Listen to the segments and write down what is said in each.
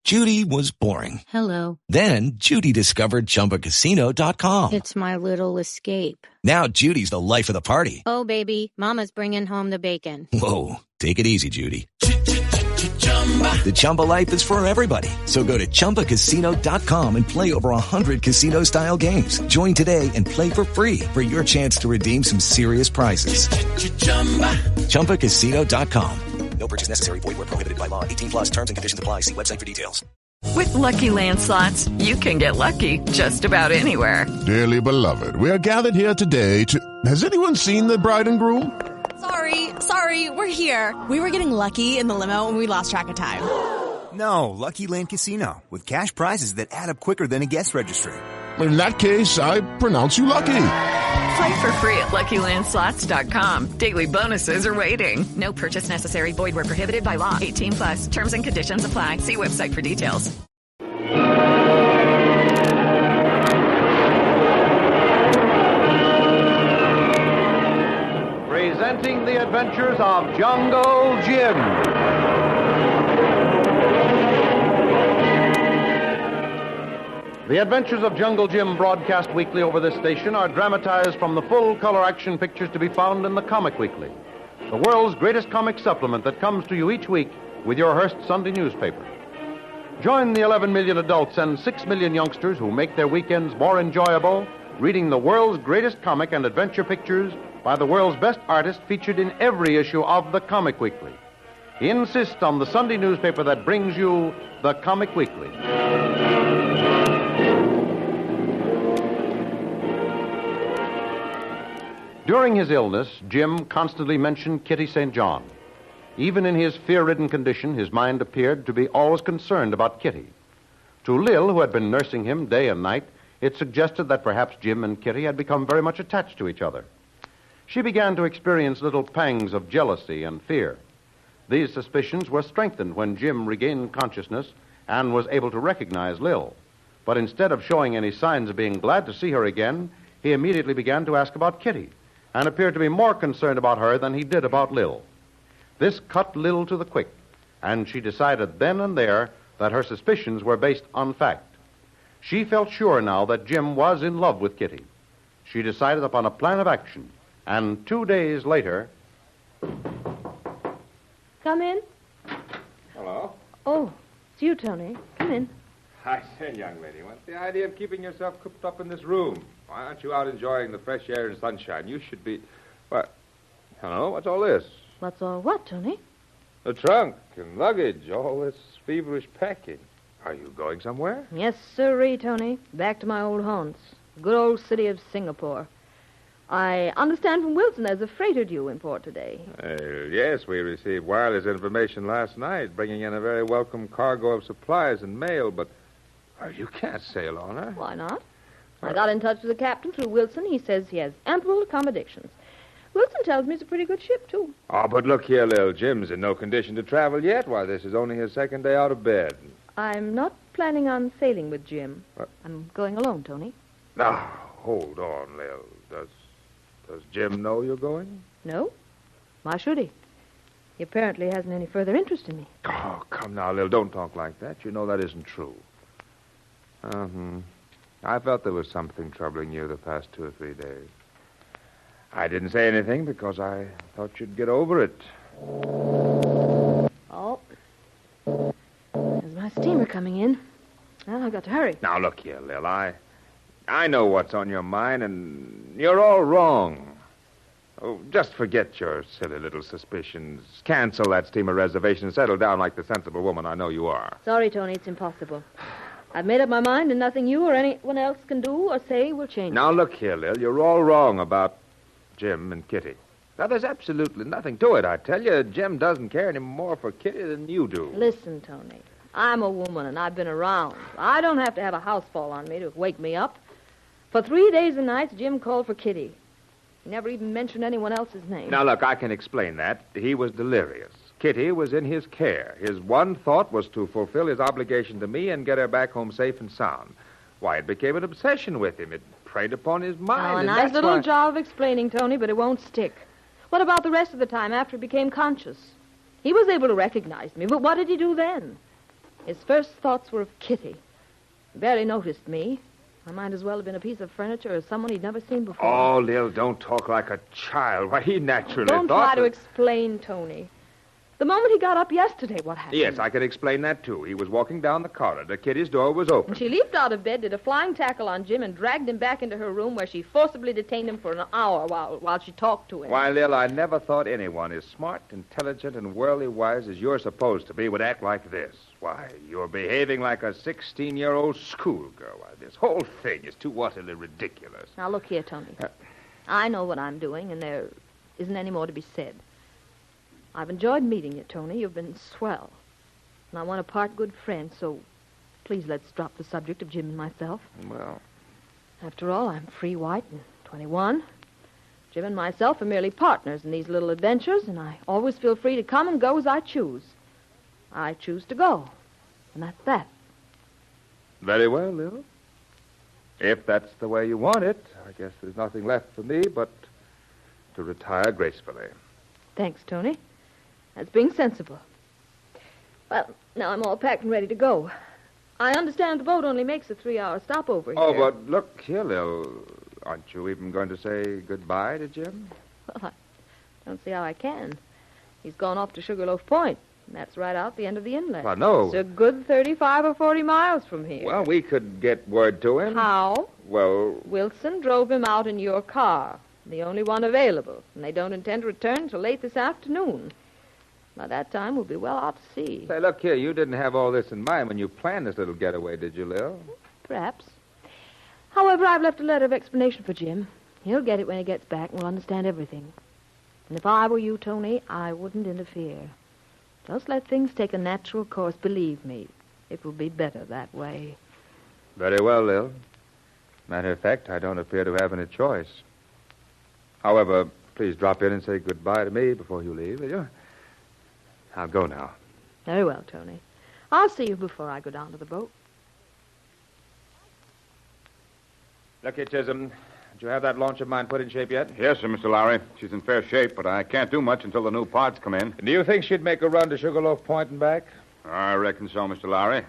Judy was boring. Hello. Then Judy discovered ChumbaCasino.com. It's my little escape. Now Judy's the life of the party. Oh, baby, mama's bringing home the bacon. Whoa, take it easy, Judy. The Chumba life is for everybody. So go to ChumbaCasino.com and play over 100 casino-style games. Join today and play for free for your chance to redeem some serious prizes. ChumbaCasino.com. No purchase necessary. Void where prohibited by law. 18 plus terms and conditions apply. See website for details. With Lucky Land Slots, you can get lucky just about anywhere. Dearly beloved, we are gathered here today to... Has anyone seen the bride and groom? Sorry, we're here. We were getting lucky in the limo and we lost track of time. No, Lucky Land Casino, with cash prizes that add up quicker than a guest registry. In that case, I pronounce you lucky. Play for free at LuckyLandSlots.com. Daily bonuses are waiting. No purchase necessary. Void where prohibited by law. 18 plus. Terms and conditions apply. See website for details. Presenting the adventures of Jungle Jim. The Adventures of Jungle Jim, broadcast weekly over this station, are dramatized from the full-color action pictures to be found in the Comic Weekly, the world's greatest comic supplement that comes to you each week with your Hearst Sunday newspaper. Join the 11 million adults and 6 million youngsters who make their weekends more enjoyable reading the world's greatest comic and adventure pictures by the world's best artists featured in every issue of the Comic Weekly. Insist on the Sunday newspaper that brings you the Comic Weekly. During his illness, Jim constantly mentioned Kitty St. John. Even in his fear-ridden condition, his mind appeared to be always concerned about Kitty. To Lil, who had been nursing him day and night, it suggested that perhaps Jim and Kitty had become very much attached to each other. She began to experience little pangs of jealousy and fear. These suspicions were strengthened when Jim regained consciousness and was able to recognize Lil. But instead of showing any signs of being glad to see her again, he immediately began to ask about Kitty, and appeared to be more concerned about her than he did about Lil. This cut Lil to the quick, and she decided then and there that her suspicions were based on fact. She felt sure now that Jim was in love with Kitty. She decided upon a plan of action, and 2 days later... Come in. Hello. Oh, it's you, Tony. Come in. I say, young lady, what's the idea of keeping yourself cooped up in this room? Why aren't you out enjoying the fresh air and sunshine? You should be... What? Hello, what's all this? What's all what, Tony? The trunk and luggage, all this feverish packing. Are you going somewhere? Yes, sirree, Tony. Back to my old haunts. The good old city of Singapore. I understand from Wilson there's a freighter due in port today. Yes, we received wireless information last night, bringing in a very welcome cargo of supplies and mail, but... you can't sail on her. Why not? I got in touch with the captain through Wilson. He says he has ample accommodations. Wilson tells me it's a pretty good ship, too. Oh, but look here, Lil. Jim's in no condition to travel yet. Why, this is only his second day out of bed. I'm not planning on sailing with Jim. What? I'm going alone, Tony. Now, hold on, Lil. Does Jim know you're going? No. Why should he? He apparently hasn't any further interest in me. Oh, come now, Lil. Don't talk like that. You know that isn't true. I felt there was something troubling you the past 2 or 3 days. I didn't say anything because I thought you'd get over it. Oh. There's my steamer coming in. Well, I've got to hurry. Now, look here, Lil. I know what's on your mind, and you're all wrong. Oh, just forget your silly little suspicions. Cancel that steamer reservation and settle down like the sensible woman I know you are. Sorry, Tony, it's impossible. I've made up my mind, and nothing you or anyone else can do or say will change. Now, look here, Lil. You're all wrong about Jim and Kitty. Now, there's absolutely nothing to it, I tell you. Jim doesn't care any more for Kitty than you do. Listen, Tony. I'm a woman, and I've been around. I don't have to have a house fall on me to wake me up. For 3 days and nights, Jim called for Kitty. He never even mentioned anyone else's name. Now, look, I can explain that. He was delirious. Kitty was in his care. His one thought was to fulfill his obligation to me and get her back home safe and sound. Why, it became an obsession with him. It preyed upon his mind. Oh, a nice little job of explaining, Tony, but it won't stick. What about the rest of the time after he became conscious? He was able to recognize me, but what did he do then? His first thoughts were of Kitty. He barely noticed me. I might as well have been a piece of furniture or someone he'd never seen before. Oh, Lil, don't talk like a child. Why, he naturally Don't thought... try to explain, Tony. The moment he got up yesterday, what happened? Yes, I can explain that, too. He was walking down the corridor. Kitty's door was open. And she leaped out of bed, did a flying tackle on Jim, and dragged him back into her room where she forcibly detained him for an hour while she talked to him. Why, Lil, I never thought anyone as smart, intelligent, and worldly wise as you're supposed to be would act like this. Why, you're behaving like a 16-year-old schoolgirl. Why, this whole thing is too utterly ridiculous. Now, look here, Tony. I know what I'm doing, and there isn't any more to be said. I've enjoyed meeting you, Tony. You've been swell. And I want to part good friends, so please let's drop the subject of Jim and myself. Well... After all, I'm free white and 21. Jim and myself are merely partners in these little adventures, and I always feel free to come and go as I choose. I choose to go, and that's that. Very well, Lil. If that's the way you want it, I guess there's nothing left for me but to retire gracefully. Thanks, Tony. That's being sensible. Well, now I'm all packed and ready to go. I understand the boat only makes a 3-hour stopover here. Oh, but look here, Lil. Aren't you even going to say goodbye to Jim? Well, I don't see how I can. He's gone off to Sugarloaf Point. And that's right out the end of the inlet. Well, no. It's a good 35 or 40 miles from here. Well, we could get word to him. How? Well... Wilson drove him out in your car, the only one available, and they don't intend to return until late this afternoon. By that time, we'll be well out to sea. Say, look here, you didn't have all this in mind when you planned this little getaway, did you, Lil? Perhaps. However, I've left a letter of explanation for Jim. He'll get it when he gets back, and we'll understand everything. And if I were you, Tony, I wouldn't interfere. Just let things take a natural course. Believe me, it will be better that way. Very well, Lil. Matter of fact, I don't appear to have any choice. However, please drop in and say goodbye to me before you leave, will you? I'll go now. Very well, Tony. I'll see you before I go down to the boat. Look here, Chisholm. Did you have that launch of mine put in shape yet? Yes, sir, Mr. Lowry. She's in fair shape, but I can't do much until the new parts come in. Do you think she'd make a run to Sugarloaf Point and back? I reckon so, Mr. Lowry.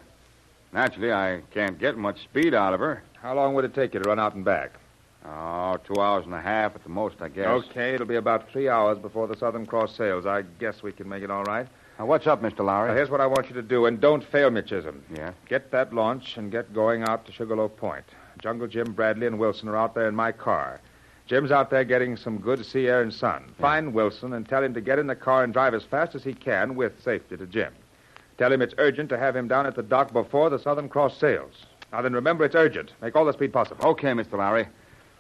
Naturally, I can't get much speed out of her. How long would it take you to run out and back? Oh, 2 hours and a half at the most, I guess. Okay, it'll be about 3 hours before the Southern Cross sails. I guess we can make it all right. Now, what's up, Mr. Lowry? Now, here's what I want you to do, and don't fail me, Chisholm. Yeah? Get that launch and get going out to Sugarloaf Point. Jungle Jim, Bradley, and Wilson are out there in my car. Jim's out there getting some good sea air and sun. Yeah. Find Wilson and tell him to get in the car and drive as fast as he can with safety to Jim. Tell him it's urgent to have him down at the dock before the Southern Cross sails. Now then, remember, it's urgent. Make all the speed possible. Okay, Mr. Lowry.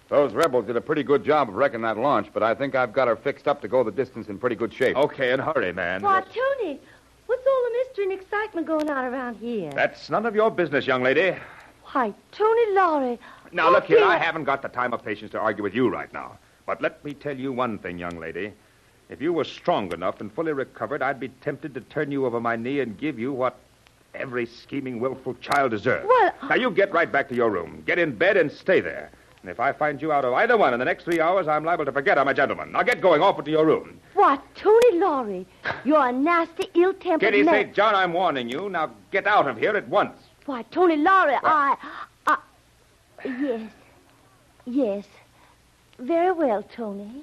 Those rebels did a pretty good job of wrecking that launch, but I think I've got her fixed up to go the distance in pretty good shape. Okay, and hurry, man. Why, Tony, what's all the mystery and excitement going on around here? That's none of your business, young lady. Why, Tony Lowry. Now, look here, I haven't got the time or patience to argue with you right now. But let me tell you one thing, young lady. If you were strong enough and fully recovered, I'd be tempted to turn you over my knee and give you what every scheming, willful child deserves. Well... Now, you get right back to your room. Get in bed and stay there. And if I find you out of either one in the next 3 hours, I'm liable to forget I'm a gentleman. Now, get going off into your room. What, Tony Lowry? You're a nasty, ill-tempered Kitty man. St. John, I'm warning you. Now, get out of here at once. Why, Tony Lowry, What? Yes. Yes. Very well, Tony.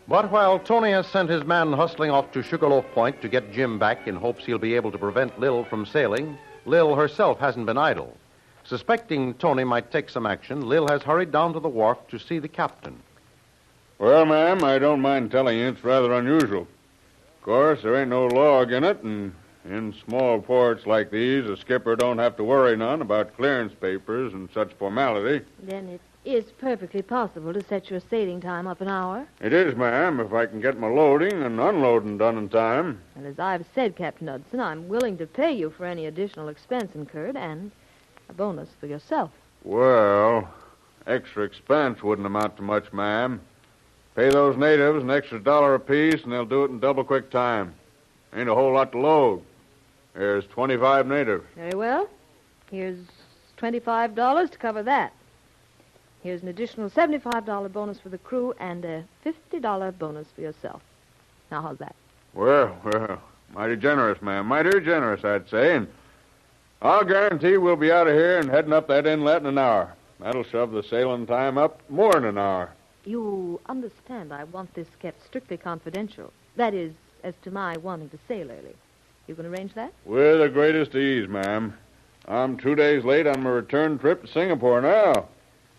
But while Tony has sent his man hustling off to Sugarloaf Point to get Jim back in hopes he'll be able to prevent Lil from sailing, Lil herself hasn't been idle. Suspecting Tony might take some action, Lil has hurried down to the wharf to see the captain. Well, ma'am, I don't mind telling you it's rather unusual. Of course, there ain't no log in it, and in small ports like these, a skipper don't have to worry none about clearance papers and such formality. Then it is perfectly possible to set your sailing time up an hour. It is, ma'am, if I can get my loading and unloading done in time. And as I've said, Captain Hudson, I'm willing to pay you for any additional expense incurred and a bonus for yourself. Well, extra expense wouldn't amount to much, ma'am. Pay those natives an extra $1 apiece, and they'll do it in double quick time. Ain't a whole lot to load. There's 25 natives. Very well. Here's $25 to cover that. Here's an additional $75 bonus for the crew and a $50 bonus for yourself. Now, how's that? Well, mighty generous, ma'am. Mighty generous, I'd say. And I'll guarantee we'll be out of here and heading up that inlet in an hour. That'll shove the sailing time up more than an hour. You understand I want this kept strictly confidential. That is, as to my wanting to sail early. You can arrange that? With the greatest ease, ma'am. I'm 2 days late on my return trip to Singapore now.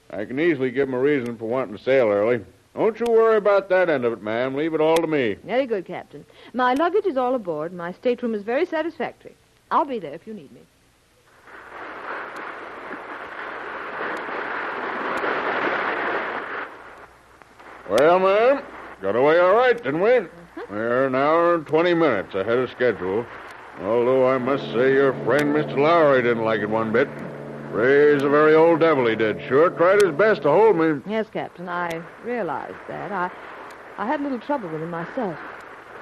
I can easily give 'em a reason for wanting to sail early. Don't you worry about that end of it, ma'am. Leave it all to me. Very good, Captain. My luggage is all aboard. My stateroom is very satisfactory. I'll be there if you need me. Well, ma'am, got away all right, didn't we? We're an hour and 20 minutes ahead of schedule. Although I must say your friend, Mr. Lowry, didn't like it one bit. Ray's a very old devil, he did. Sure tried his best to hold me. Yes, Captain, I realized that. I had a little trouble with him myself.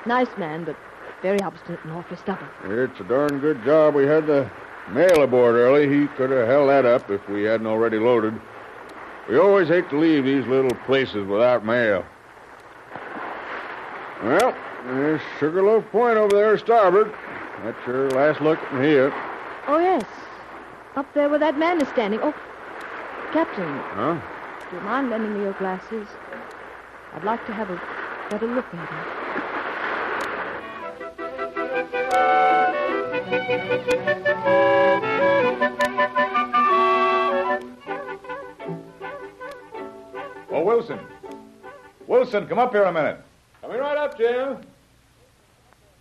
Nice man, but very obstinate and awfully stubborn. It's a darn good job we had the mail aboard early. He could have held that up if we hadn't already loaded. We always hate to leave these little places without mail. Well, there's Sugarloaf Point over there, starboard. That's your last look at me here. Oh, yes. Up there where that man is standing. Oh, Captain. Huh? Do you mind lending me your glasses? I'd like to have a better look at him. Oh, Wilson. Wilson, come up here a minute. Coming right up, Jim.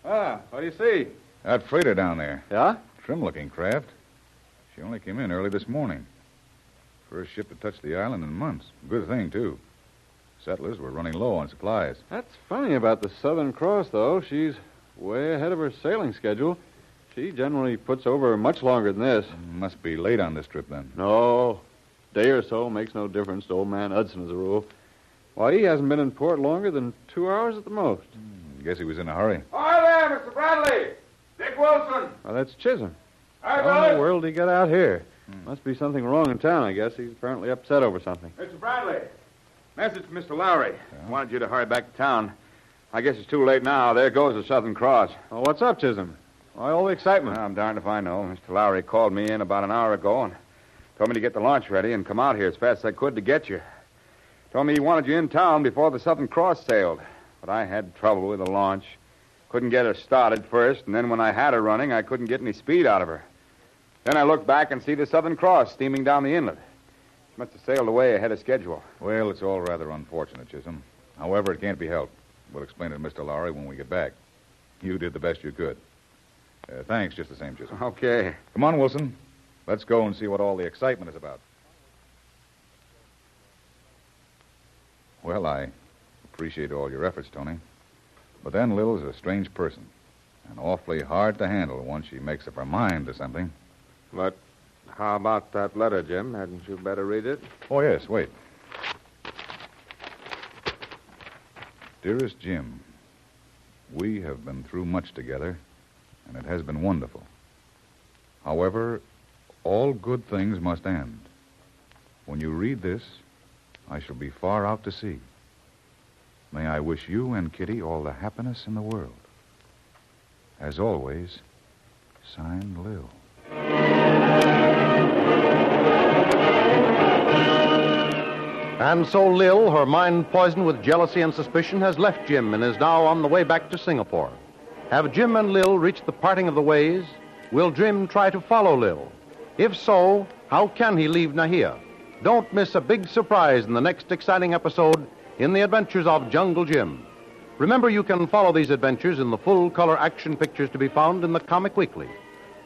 What do you see? That freighter down there. Yeah? Trim-looking craft. She only came in early this morning. First ship to touch the island in months. Good thing, too. Settlers were running low on supplies. That's funny about the Southern Cross, though. She's way ahead of her sailing schedule. She generally puts over much longer than this. Must be late on this trip, then. No. Day or so makes no difference to old man Hudson as a rule. Why, he hasn't been in port longer than 2 hours at the most. Guess he was in a hurry. Hi there, Mr. Bradley. Dick Wilson. Well, that's Chisholm. Hi, How in fellas. the world did he get out here? Must be something wrong in town, I guess. He's apparently upset over something. Mr. Bradley. Message from Mr. Lowry. Wanted you to hurry back to town. I guess it's too late now. There goes the Southern Cross. Oh, what's up, Chisholm? Why all the excitement? Well, I'm darned if I know. Mr. Lowry called me in about an hour ago and told me to get the launch ready and come out here as fast as I could to get you. Told me he wanted you in town before the Southern Cross sailed. But I had trouble with the launch. Couldn't get her started first, and then when I had her running, I couldn't get any speed out of her. Then I looked back and see the Southern Cross steaming down the inlet. She must have sailed away ahead of schedule. Well, it's all rather unfortunate, Chisholm. However, it can't be helped. We'll explain it to Mr. Lowry when we get back. You did the best you could. Thanks just the same, Chisholm. Okay. Come on, Wilson. Let's go and see what all the excitement is about. Well, I appreciate all your efforts, Tony. But then Lil's a strange person, and awfully hard to handle once she makes up her mind to something. But how about that letter, Jim? Hadn't you better read it? Oh, yes, wait. Dearest Jim, we have been through much together, and it has been wonderful. However, all good things must end. When you read this, I shall be far out to sea. May I wish you and Kitty all the happiness in the world. As always, signed, Lil. And so Lil, her mind poisoned with jealousy and suspicion, has left Jim and is now on the way back to Singapore. Have Jim and Lil reached the parting of the ways? Will Jim try to follow Lil? If so, how can he leave Nahia? Don't miss a big surprise in the next exciting episode in the adventures of Jungle Jim. Remember, you can follow these adventures in the full-color action pictures to be found in the Comic Weekly,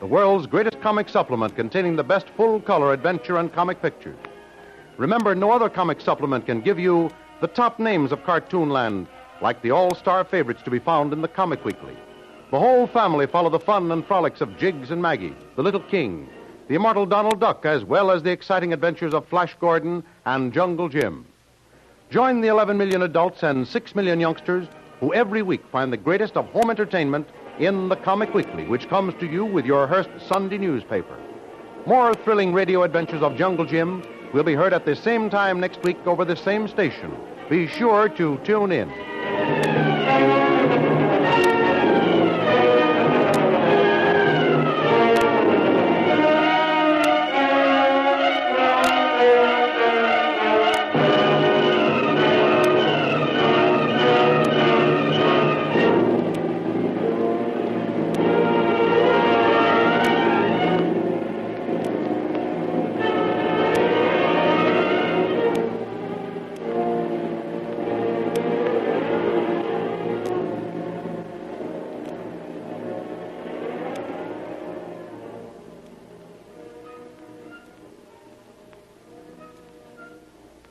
the world's greatest comic supplement containing the best full-color adventure and comic pictures. Remember, no other comic supplement can give you the top names of Cartoonland, like the all-star favorites to be found in the Comic Weekly. The whole family follow the fun and frolics of Jiggs and Maggie, the Little King, the immortal Donald Duck, as well as the exciting adventures of Flash Gordon and Jungle Jim. Join the 11 million adults and 6 million youngsters who every week find the greatest of home entertainment in the Comic Weekly, which comes to you with your Hearst Sunday newspaper. More thrilling radio adventures of Jungle Jim We'll be heard at the same time next week over the same station. Be sure to tune in.